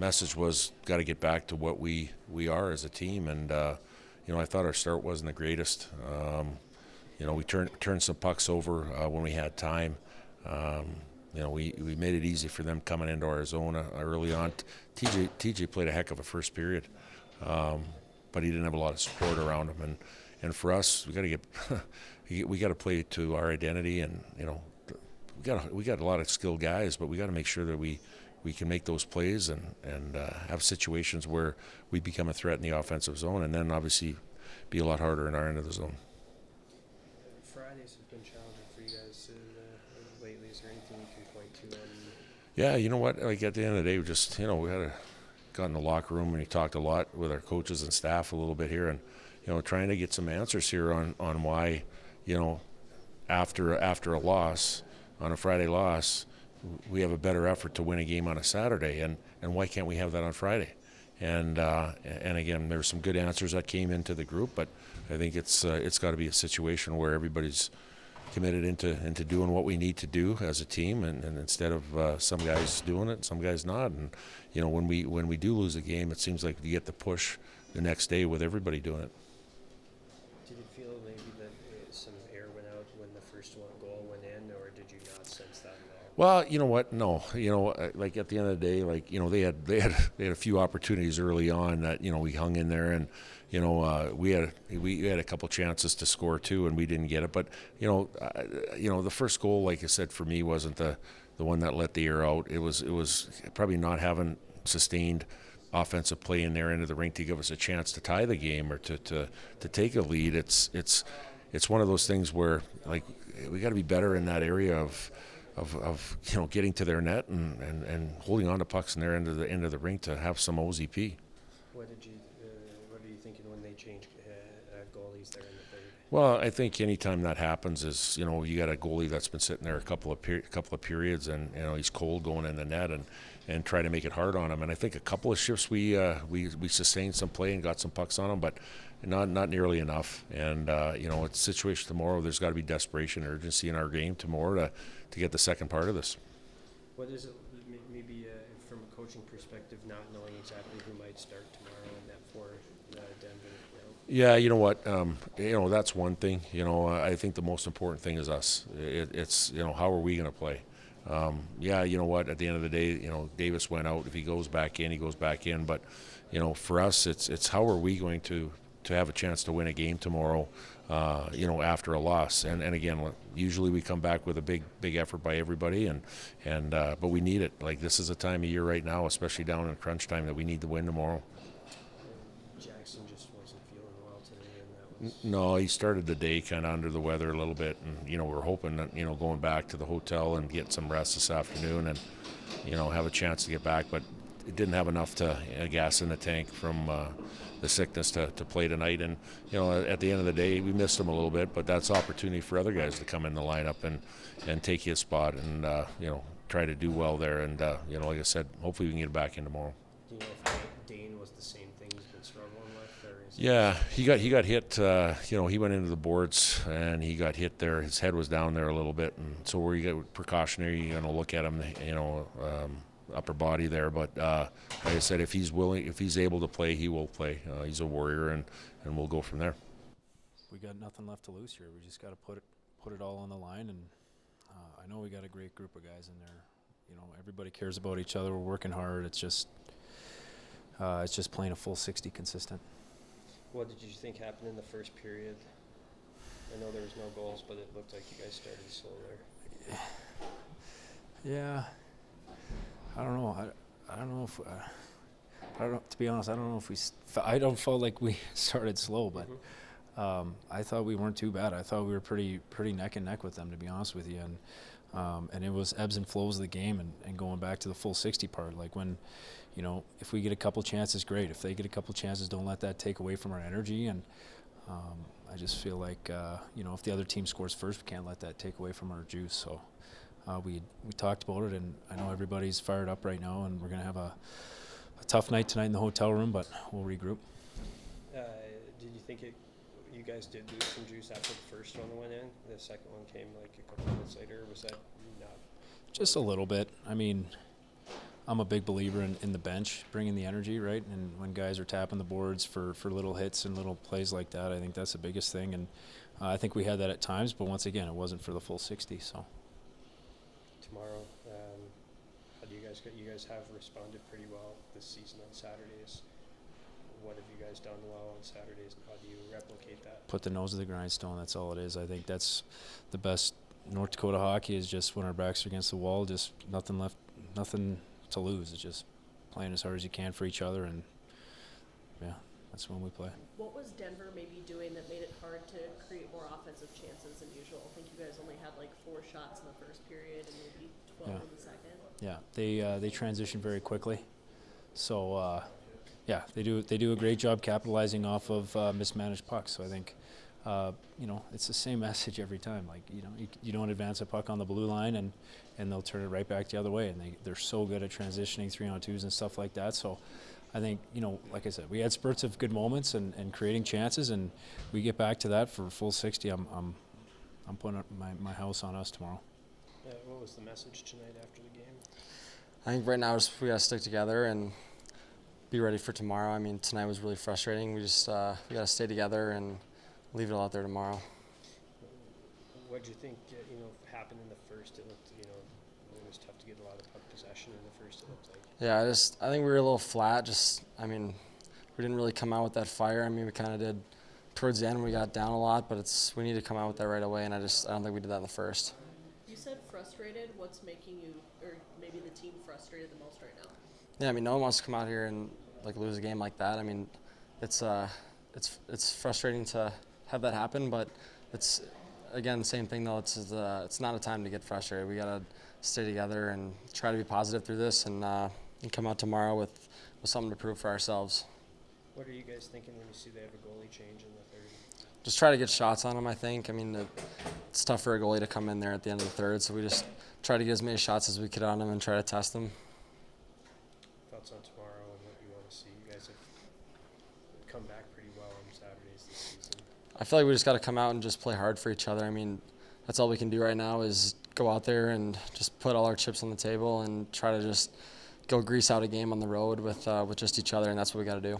message was got to get back to what we are as a team. And I thought our start wasn't the greatest. We turned some pucks over when we had time. We made it easy for them coming into our zone early on. TJ played a heck of a first period, but he didn't have a lot of support around him. And for us, we got to we got to play to our identity. And we got a lot of skilled guys, but we got to make sure that we can make those plays and have situations where we become a threat in the offensive zone, and then obviously be a lot harder in our end of the zone. Fridays have been challenging for you guys lately. Is there anything you can point to on? Yeah, you know what? Like at the end of the day, we just we got in the locker room and we talked a lot with our coaches and staff a little bit here, and trying to get some answers here on why after a loss, on a Friday loss, we have a better effort to win a game on a Saturday, and why can't we have that on Friday? And again, there's some good answers that came into the group, but I think it's got to be a situation where everybody's committed into doing what we need to do as a team, and instead of some guys doing it, some guys not. And when we do lose a game, it seems like you get the push the next day with everybody doing it. Did you feel maybe that some air went out when the first goal went in, or did you not sense that at all? Well, you know what? No. Like at the end of the day, like they had a few opportunities early on that we hung in there, and we had a couple chances to score too, and we didn't get it. But the first goal, like I said, for me wasn't the one that let the air out. It was probably not having sustained offensive play in their end of the rink to give us a chance to tie the game or to take a lead. It's one of those things where like we got to be better in that area of getting to their net and holding on to pucks in their end of the rink to have some OZP. What are you thinking when they change goalies there in the third? Well, I think anytime that happens is you got a goalie that's been sitting there a couple of periods, and he's cold going in the net, and try to make it hard on him. And I think a couple of shifts we sustained some play and got some pucks on him, but not nearly enough. And it's a situation tomorrow. There's got to be desperation, urgency in our game tomorrow to get the second part of this. What is it, maybe from a coaching perspective, not knowing exactly who might start tomorrow in that for Denver? Yeah, you know what? That's one thing. I think the most important thing is us. It's how are we going to play? You know what? At the end of the day, Davis went out. If he goes back in, he goes back in. But for us, it's how are we going to have a chance to win a game tomorrow? After a loss, and again, usually we come back with a big effort by everybody, but we need it. Like this is a time of year right now, especially down in crunch time, that we need to win tomorrow. Jackson just wasn't feeling well today, and that was. No, he started the day kind of under the weather a little bit, and we're hoping that going back to the hotel and get some rest this afternoon, and have a chance to get back, but it didn't have enough gas in the tank from the sickness to play tonight. And at the end of the day, we missed him a little bit, but that's opportunity for other guys to come in the lineup and take his spot and try to do well there. And like I said, hopefully we can get back in tomorrow. Do you know if Dane was the same thing he's been struggling with? Or is Yeah, he got hit. He went into the boards and he got hit there. His head was down there a little bit, and so where you get precautionary, you're gonna look at him, upper body there. But like I said, if he's able to play, he will play. He's a warrior, and we'll go from there. We got nothing left to lose here. We just got to put it all on the line, and I know we got a great group of guys in there. Everybody cares about each other. We're working hard. It's just playing a full 60 consistent. What did you think happened in the first period? I know there was no goals, but it looked like you guys started slow there. Yeah. I don't know. I don't know if to be honest, I don't know if I don't feel like we started slow, but I thought we weren't too bad. I thought we were pretty neck and neck with them, to be honest with you. And it was ebbs and flows of the game, and going back to the full 60 part, like when, if we get a couple chances, great. If they get a couple chances, don't let that take away from our energy. And I just feel like, if the other team scores first, we can't let that take away from our juice. So we talked about it, and I know everybody's fired up right now, and we're going to have a tough night tonight in the hotel room, but we'll regroup. Did you think you guys did lose some juice after the first one went in? The second one came like a couple minutes later. Was that not? Just a little bit. I mean, I'm a big believer in the bench, bringing the energy, right? And when guys are tapping the boards for little hits and little plays like that, I think that's the biggest thing. And I think we had that at times, but once again, it wasn't for the full 60. So Tomorrow, how do you guys go? You guys have responded pretty well this season on Saturdays. What have you guys done well on Saturdays? How do you replicate that? put the nose to the grindstone. That's all it is. I think that's the best North Dakota hockey is just when our backs are against the wall, just nothing left, nothing to lose. It's just playing as hard as you can for each other, and yeah, that's when we play. What was Denver maybe doing that made it hard to create more offensive chances than usual? I think you guys only had like 4 shots in the first period and maybe 12 in the second. Yeah, they transition very quickly, so yeah, they do a great job capitalizing off of mismanaged pucks. So I think it's the same message every time. Like you don't advance a puck on the blue line and they'll turn it right back the other way. And they're so good at transitioning 3-on-2s and stuff like that. So I think like I said, we had spurts of good moments and creating chances, and we get back to that for full 60. I'm putting up my house on us tomorrow. What was the message tonight after the game? I think right now we got to stick together and be ready for tomorrow. I mean, tonight was really frustrating. We just we got to stay together and leave it all out there tomorrow. What do you think? Happened in the first. It looked, it was tough to get a lot of puck possession in the first. It looked like. Yeah, I think we were a little flat. I mean, we didn't really come out with that fire. I mean, we kind of did towards the end. We got down a lot, but we need to come out with that right away. And I don't think we did that in the first. You said frustrated. What's making you, or maybe the team, frustrated the most right now? Yeah, I mean, no one wants to come out here and lose a game like that. I mean, it's frustrating to have that happen, but it's again same thing though. It's not a time to get frustrated. We gotta stay together and try to be positive through this, and come out tomorrow with something to prove for ourselves. What are you guys thinking when you see they have a goalie change in the third? Just try to get shots on them, I think. I mean, it's tough for a goalie to come in there at the end of the third, so we just try to get as many shots as we could on them and try to test them. Thoughts on tomorrow and what you want to see? You guys have come back pretty well on Saturdays this season. I feel like we just got to come out and just play hard for each other. I mean, that's all we can do right now is go out there and just put all our chips on the table and try to just go grease out a game on the road with just each other, and that's what we got to do.